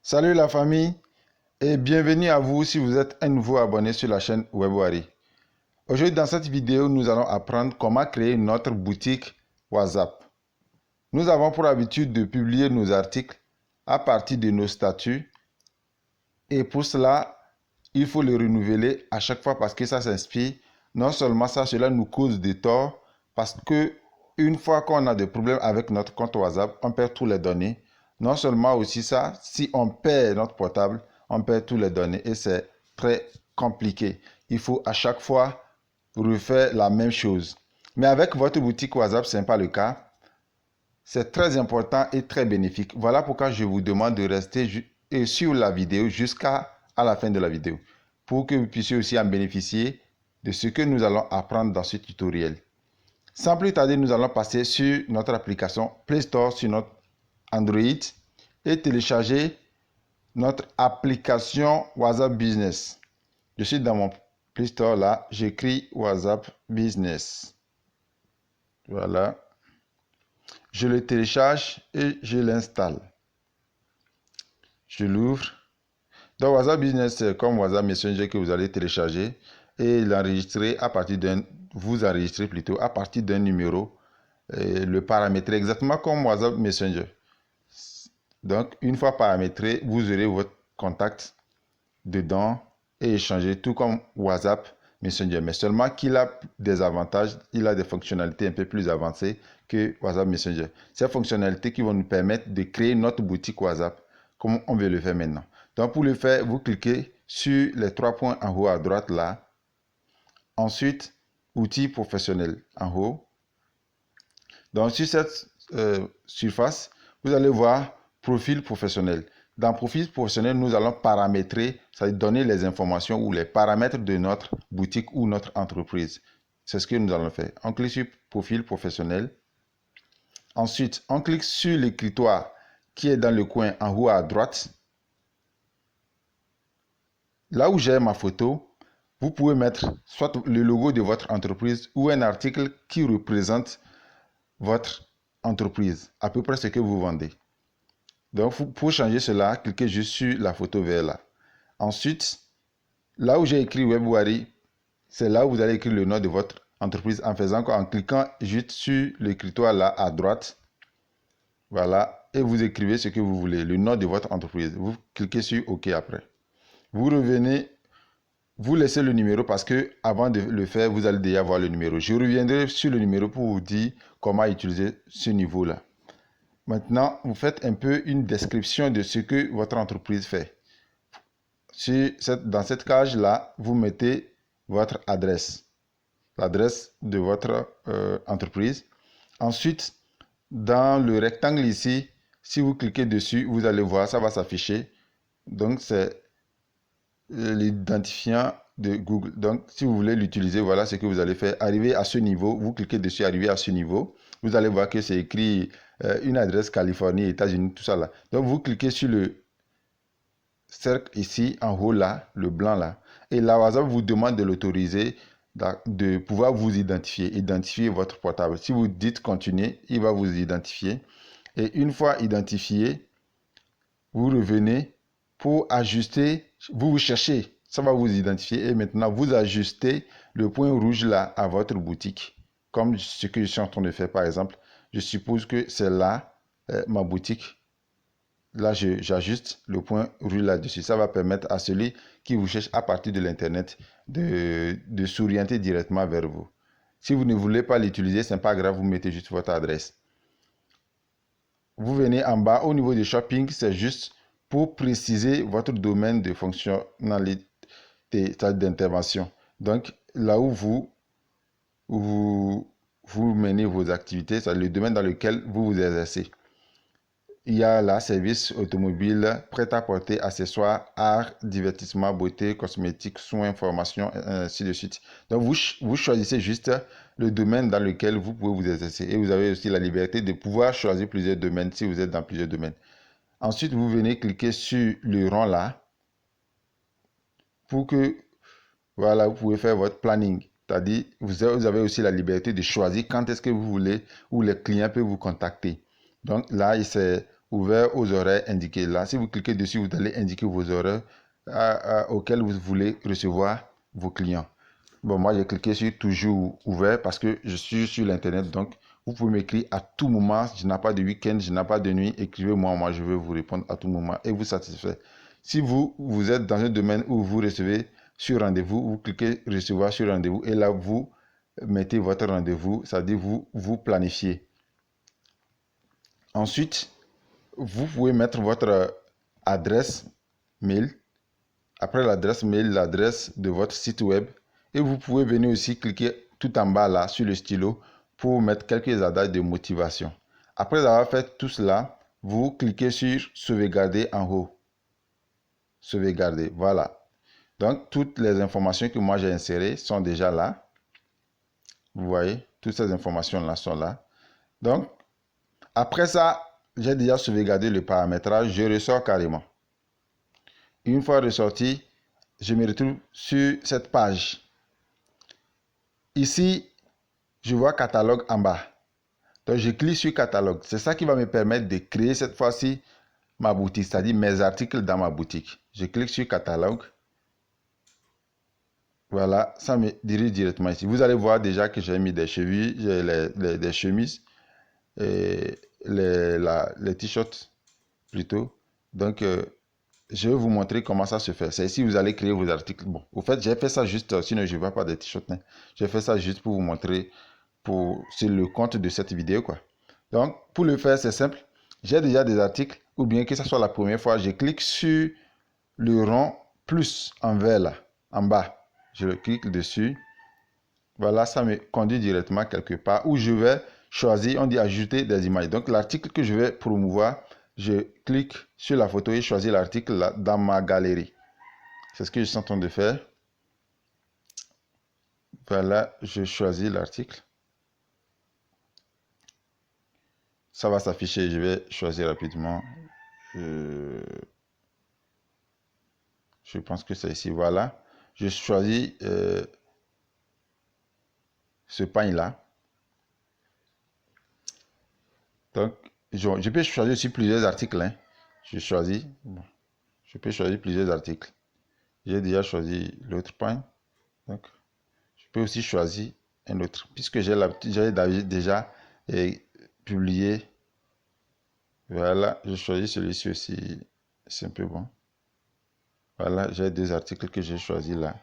Salut la famille et bienvenue à vous si vous êtes un nouveau abonné sur la chaîne Webwari. Aujourd'hui dans cette vidéo, nous allons apprendre comment créer notre boutique WhatsApp. Nous avons pour habitude de publier nos articles à partir de nos statuts et pour cela, il faut le renouveler à chaque fois parce que ça s'inspire. Non seulement ça, cela nous cause des torts parce que une fois qu'on a des problèmes avec notre compte WhatsApp, on perd toutes les données. Non seulement aussi ça, si on perd notre portable, on perd toutes les données et c'est très compliqué. Il faut à chaque fois refaire la même chose. Mais avec votre boutique WhatsApp, ce n'est pas le cas. C'est très important et très bénéfique. Voilà pourquoi je vous demande de rester sur la vidéo jusqu'à la fin de la vidéo pour que vous puissiez aussi en bénéficier de ce que nous allons apprendre dans ce tutoriel. Sans plus tarder, nous allons passer sur notre application Play Store sur notre Android et télécharger notre application WhatsApp Business. Je suis dans mon Play Store là, j'écris WhatsApp Business. Voilà. Je le télécharge et je l'installe. Je l'ouvre. Donc WhatsApp Business, c'est comme WhatsApp Messenger que vous allez télécharger et l'enregistrer à partir vous enregistrez plutôt à partir d'un numéro, le paramétrer exactement comme WhatsApp Messenger. Donc une fois paramétré, vous aurez votre contact dedans et échanger tout comme WhatsApp Messenger, mais seulement qu'il a des avantages, il a des fonctionnalités un peu plus avancées que WhatsApp Messenger. Ces fonctionnalités qui vont nous permettre de créer notre boutique WhatsApp comme on veut le faire maintenant. Donc pour le faire, vous cliquez sur les trois points en haut à droite là. Ensuite, outils professionnels en haut. Donc sur cette surface, vous allez voir profil professionnel. Dans profil professionnel, nous allons paramétrer, c'est-à-dire donner les informations ou les paramètres de notre boutique ou notre entreprise. C'est ce que nous allons faire. On clique sur profil professionnel. Ensuite, on clique sur l'écritoire qui est dans le coin en haut à droite. Là où j'ai ma photo, vous pouvez mettre soit le logo de votre entreprise ou un article qui représente votre entreprise, à peu près ce que vous vendez. Donc, pour changer cela, cliquez juste sur la photo vert là. Ensuite, là où j'ai écrit Webwari, c'est là où vous allez écrire le nom de votre entreprise en cliquant juste sur l'écritoire là à droite. Voilà, et vous écrivez ce que vous voulez, le nom de votre entreprise. Vous cliquez sur OK après. Vous revenez, vous laissez le numéro parce que avant de le faire, vous allez déjà voir le numéro. Je reviendrai sur le numéro pour vous dire comment utiliser ce niveau là. Maintenant, vous faites un peu une description de ce que votre entreprise fait. Dans cette cage-là, vous mettez votre adresse, l'adresse de votre entreprise. Ensuite, dans le rectangle ici, si vous cliquez dessus, vous allez voir, ça va s'afficher. Donc, c'est l'identifiant de Google. Donc, si vous voulez l'utiliser, voilà ce que vous allez faire. Arriver à ce niveau, vous cliquez dessus, arriver à ce niveau. Vous allez voir que c'est écrit une adresse Californie, États-Unis, tout ça là. Donc, vous cliquez sur le cercle ici, en haut là, le blanc là. Et la WhatsApp vous demande de l'autoriser, de pouvoir vous identifier votre portable. Si vous dites continuer, il va vous identifier. Et une fois identifié, vous revenez pour ajuster, vous cherchez, ça va vous identifier et maintenant vous ajustez le point rouge là à votre boutique. Comme ce que je suis en train de faire par exemple, je suppose que c'est là ma boutique. Là, j'ajuste le point rouge là-dessus. Ça va permettre à celui qui vous cherche à partir de l'Internet de s'orienter directement vers vous. Si vous ne voulez pas l'utiliser, ce n'est pas grave, vous mettez juste votre adresse. Vous venez en bas, au niveau du shopping, c'est juste pour préciser votre domaine de fonctionnalité d'intervention. Donc, là où vous menez vos activités, c'est le domaine dans lequel vous vous exercez. Il y a là, service automobile, prêt-à-porter, accessoires, art, divertissement, beauté, cosmétiques, soins, formation, ainsi de suite. Donc, vous choisissez juste le domaine dans lequel vous pouvez vous exercer. Et vous avez aussi la liberté de pouvoir choisir plusieurs domaines si vous êtes dans plusieurs domaines. Ensuite, vous venez cliquer sur le rond là pour que, voilà, vous pouvez faire votre planning. C'est-à-dire, vous avez aussi la liberté de choisir quand est-ce que vous voulez ou les clients peuvent vous contacter. Donc là, c'est ouvert aux horaires indiqués. Là, si vous cliquez dessus, vous allez indiquer vos horaires auxquels vous voulez recevoir vos clients. Bon, moi, j'ai cliqué sur toujours ouvert parce que je suis sur l'Internet. Donc, vous pouvez m'écrire à tout moment. Je n'ai pas de week-end, je n'ai pas de nuit. Écrivez-moi, moi, je vais vous répondre à tout moment et vous satisfaire. Si vous êtes dans un domaine où vous recevez sur rendez-vous, vous cliquez recevoir sur rendez-vous et là, vous mettez votre rendez-vous, c'est-à-dire vous planifiez. Ensuite, vous pouvez mettre votre adresse mail. Après l'adresse mail, l'adresse de votre site web. Et vous pouvez venir aussi cliquer tout en bas là sur le stylo pour mettre quelques adages de motivation. Après avoir fait tout cela, vous cliquez sur sauvegarder en haut. Sauvegarder, voilà. Donc, toutes les informations que moi j'ai insérées sont déjà là. Vous voyez, toutes ces informations-là sont là. Donc, après ça, j'ai déjà sauvegardé le paramétrage, je ressors carrément. Une fois ressorti, je me retrouve sur cette page. Ici, je vois catalogue en bas. Donc, je clique sur catalogue. C'est ça qui va me permettre de créer cette fois-ci ma boutique, c'est-à-dire mes articles dans ma boutique. Je clique sur catalogue. Voilà, ça me dirige directement ici. Vous allez voir déjà que j'ai mis des chevilles, des chemises, et les t-shirts plutôt. Donc, je vais vous montrer comment ça se fait. C'est ici que vous allez créer vos articles. Bon, au fait, j'ai fait ça juste, sinon je ne vois pas des t-shirts. Hein. J'ai fait ça juste pour vous montrer sur le compte de cette vidéo, quoi. Donc, pour le faire, c'est simple. J'ai déjà des articles, ou bien que ce soit la première fois, je clique sur le rond plus en vert là, en bas. Je le clique dessus. Voilà, ça me conduit directement quelque part où je vais choisir, on dit ajouter des images. Donc, l'article que je vais promouvoir, je clique sur la photo et choisis l'article là dans ma galerie. C'est ce que je suis en train de faire. Voilà, je choisis l'article. Ça va s'afficher, je vais choisir rapidement. Je pense que c'est ici, voilà. Je choisis ce pagne-là. Donc, je peux choisir aussi plusieurs articles. Hein. Je choisis, bon, je peux choisir plusieurs articles. J'ai déjà choisi l'autre pagne. Donc, je peux aussi choisir un autre. Puisque j'ai déjà publié. Voilà, je choisis celui-ci aussi. C'est un peu bon. Voilà, j'ai deux articles que j'ai choisis là.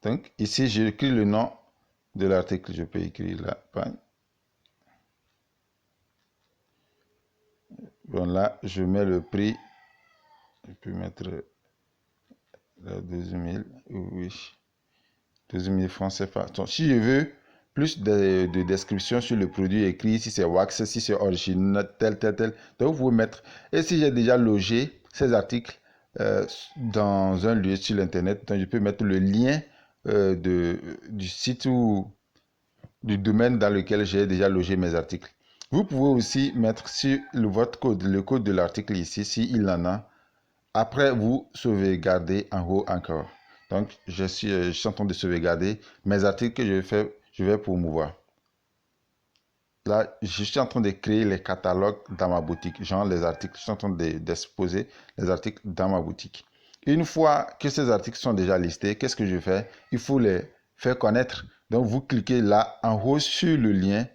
Donc, ici, j'écris le nom de l'article. Je peux écrire la pagne. Bon, là, je mets le prix. Je peux mettre 12 000. Oui. 12 000 francs CFA. Donc, si je veux plus de description sur le produit écrit, si c'est wax, si c'est original, tel. Donc, vous pouvez mettre. Et si j'ai déjà logé ces articles dans un lieu sur l'Internet, donc je peux mettre le lien du site ou du domaine dans lequel j'ai déjà logé mes articles. Vous pouvez aussi mettre sur votre code, le code de l'article ici, s'il en a. Après, vous sauvegardez en haut encore. Donc, je suis en train de sauvegarder mes articles que je vais promouvoir. Là, je suis en train de créer les catalogues dans ma boutique. Genre les articles, je suis en train d'exposer les articles dans ma boutique. Une fois que ces articles sont déjà listés, qu'est-ce que je fais? Il faut les faire connaître. Donc, vous cliquez là, en haut sur le lien.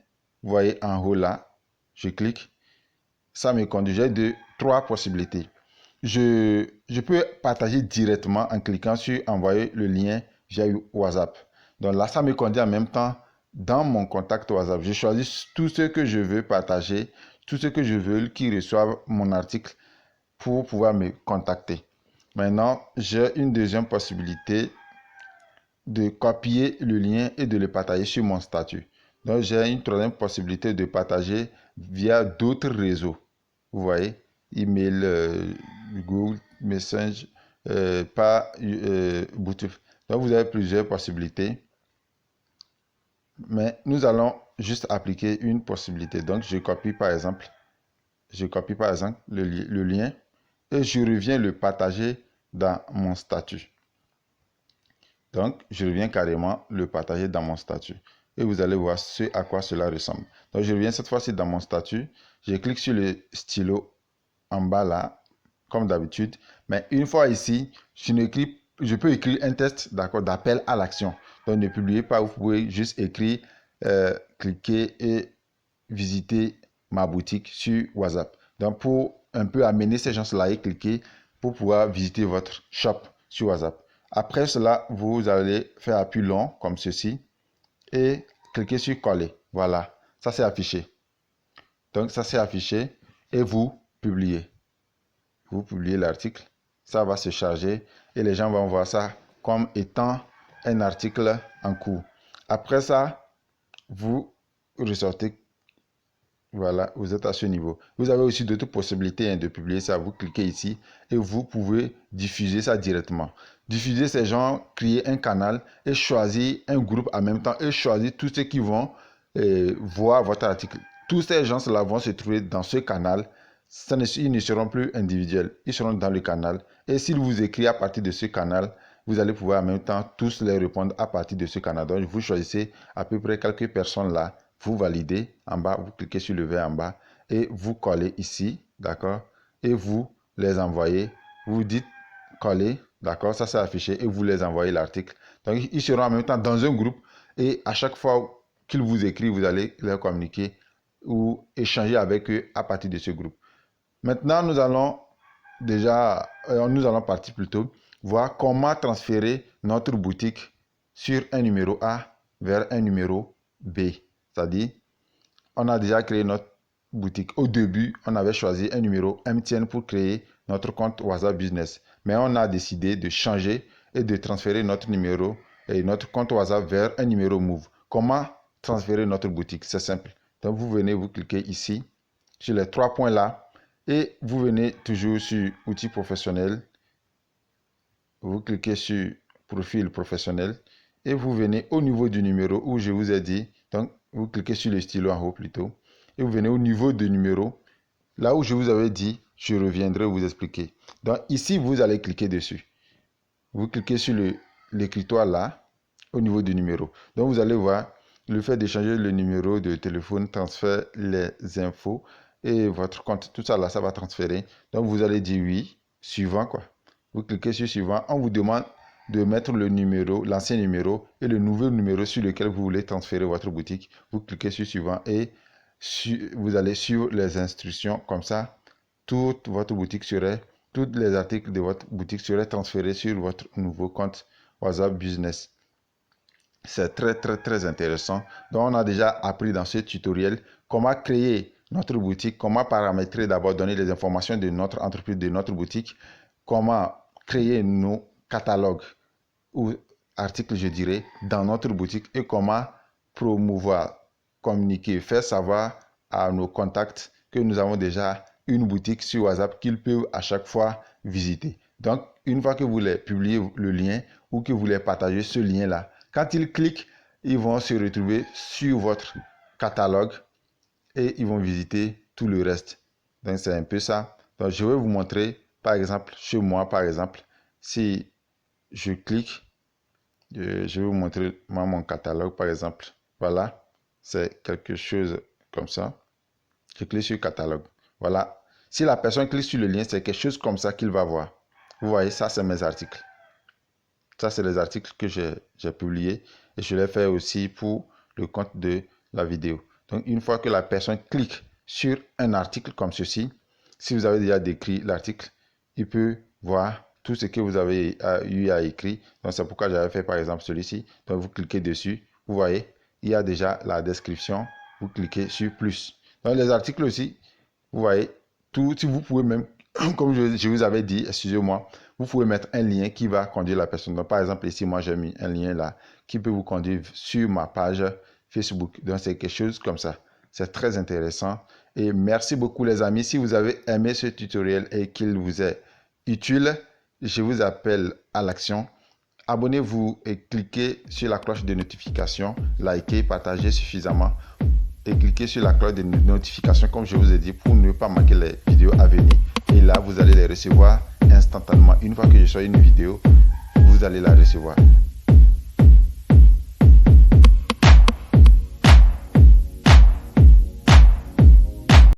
Vous voyez en haut là, je clique. Ça me conduit. J'ai trois possibilités. Je peux partager directement en cliquant sur envoyer le lien via WhatsApp. Donc là, ça me conduit en même temps dans mon contact WhatsApp. Je choisis tout ce que je veux partager, tout ce que je veux qu'ils reçoivent mon article pour pouvoir me contacter. Maintenant, j'ai une deuxième possibilité de copier le lien et de le partager sur mon statut. Donc, j'ai une troisième possibilité de partager via d'autres réseaux. Vous voyez, email, Google, Message, Bluetooth. Donc, vous avez plusieurs possibilités. Mais nous allons juste appliquer une possibilité. Donc, je copie par exemple le lien et je reviens le partager dans mon statut. Donc, je reviens carrément le partager dans mon statut. Et vous allez voir à quoi cela ressemble. Donc, je reviens cette fois-ci dans mon statut. Je clique sur le stylo en bas là, comme d'habitude. Mais une fois ici, je peux écrire un texte, d'accord, d'appel à l'action. Donc ne publiez pas, vous pouvez juste écrire, cliquer et visiter ma boutique sur WhatsApp. Donc pour un peu amener ces gens-là à cliquer pour pouvoir visiter votre shop sur WhatsApp. Après cela, vous allez faire appui long comme ceci et cliquez sur coller. Voilà, ça c'est affiché. Donc ça c'est affiché et vous publiez. Vous publiez l'article, ça va se charger et les gens vont voir ça comme étant un article en cours. Après ça, vous ressortez. Voilà, vous êtes à ce niveau. Vous avez aussi d'autres possibilités de publier ça. Vous cliquez ici et vous pouvez diffuser ça directement. Diffuser, ces gens, créer un canal et choisir un groupe en même temps et choisir tous ceux qui vont voir votre article. Tous ces gens-là vont se trouver dans ce canal. Ils ne seront plus individuels, ils seront dans le canal. Et s'ils vous écrivent à partir de ce canal, vous allez pouvoir en même temps tous les répondre à partir de ce canal. Donc, vous choisissez à peu près quelques personnes là. Vous validez en bas, vous cliquez sur le V en bas et vous collez ici, d'accord? Et vous les envoyez. Vous dites coller, d'accord? Ça c'est affiché et vous les envoyez l'article. Donc, ils seront en même temps dans un groupe et à chaque fois qu'ils vous écrivent, vous allez leur communiquer ou échanger avec eux à partir de ce groupe. Maintenant, nous allons partir plutôt voir comment transférer notre boutique sur un numéro A vers un numéro B. C'est-à-dire, on a déjà créé notre boutique. Au début, on avait choisi un numéro MTN pour créer notre compte WhatsApp Business. Mais on a décidé de changer et de transférer notre numéro et notre compte WhatsApp vers un numéro Move. Comment transférer notre boutique? C'est simple. Donc, vous venez, vous cliquez ici, sur les 3 points là, et vous venez toujours sur outils professionnels. Vous cliquez sur profil professionnel et vous venez au niveau du numéro où je vous ai dit. Donc, vous cliquez sur le stylo en haut plutôt et vous venez au niveau du numéro. Là où je vous avais dit, je reviendrai vous expliquer. Donc, ici, vous allez cliquer dessus. Vous cliquez sur l'écritoire là, au niveau du numéro. Donc, vous allez voir le fait d'échanger le numéro de téléphone transfère les infos et votre compte. Tout ça là, ça va transférer. Donc, vous allez dire oui, suivant quoi. Vous cliquez sur suivant. On vous demande de mettre le numéro, l'ancien numéro et le nouveau numéro sur lequel vous voulez transférer votre boutique. Vous cliquez sur suivant et vous allez suivre les instructions. Comme ça, toute votre boutique serait, tous les articles de votre boutique seraient transférés sur votre nouveau compte WhatsApp Business. C'est très intéressant. Donc, on a déjà appris dans ce tutoriel comment créer notre boutique, comment paramétrer, d'abord donner les informations de notre entreprise, de notre boutique, comment créer nos catalogues ou articles, je dirais, dans notre boutique et comment promouvoir, communiquer, faire savoir à nos contacts que nous avons déjà une boutique sur WhatsApp qu'ils peuvent à chaque fois visiter. Donc, une fois que vous les publiez le lien ou que vous les partagez ce lien-là, quand ils cliquent, ils vont se retrouver sur votre catalogue et ils vont visiter tout le reste. Donc, c'est un peu ça. Donc, je vais vous montrer, par exemple, chez moi, par exemple, si je clique, je vais vous montrer mon catalogue, par exemple. Voilà, c'est quelque chose comme ça. Je clique sur catalogue. Voilà. Si la personne clique sur le lien, c'est quelque chose comme ça qu'il va voir. Vous voyez, ça, c'est mes articles. Ça, c'est les articles que j'ai publiés et je l'ai fait aussi pour le compte de la vidéo. Donc, une fois que la personne clique sur un article comme ceci, si vous avez déjà décrit l'article, il peut voir tout ce que vous avez eu à écrire. Donc, c'est pourquoi j'avais fait par exemple celui-ci. Donc, vous cliquez dessus. Vous voyez, il y a déjà la description. Vous cliquez sur plus. Dans les articles aussi, vous voyez, tout, si vous pouvez même, comme je vous avais dit, excusez-moi, vous pouvez mettre un lien qui va conduire la personne. Donc, par exemple, ici, moi, j'ai mis un lien là qui peut vous conduire sur ma page Facebook. Donc, c'est quelque chose comme ça. C'est très intéressant. Et merci beaucoup, les amis. Si vous avez aimé ce tutoriel et qu'il vous est utile, je vous appelle à l'action. Abonnez-vous et cliquez sur la cloche de notification. Likez, partagez suffisamment. Et cliquez sur la cloche de notification, comme je vous ai dit, pour ne pas manquer les vidéos à venir. Et là, vous allez les recevoir instantanément. Une fois que je sors une vidéo, vous allez la recevoir.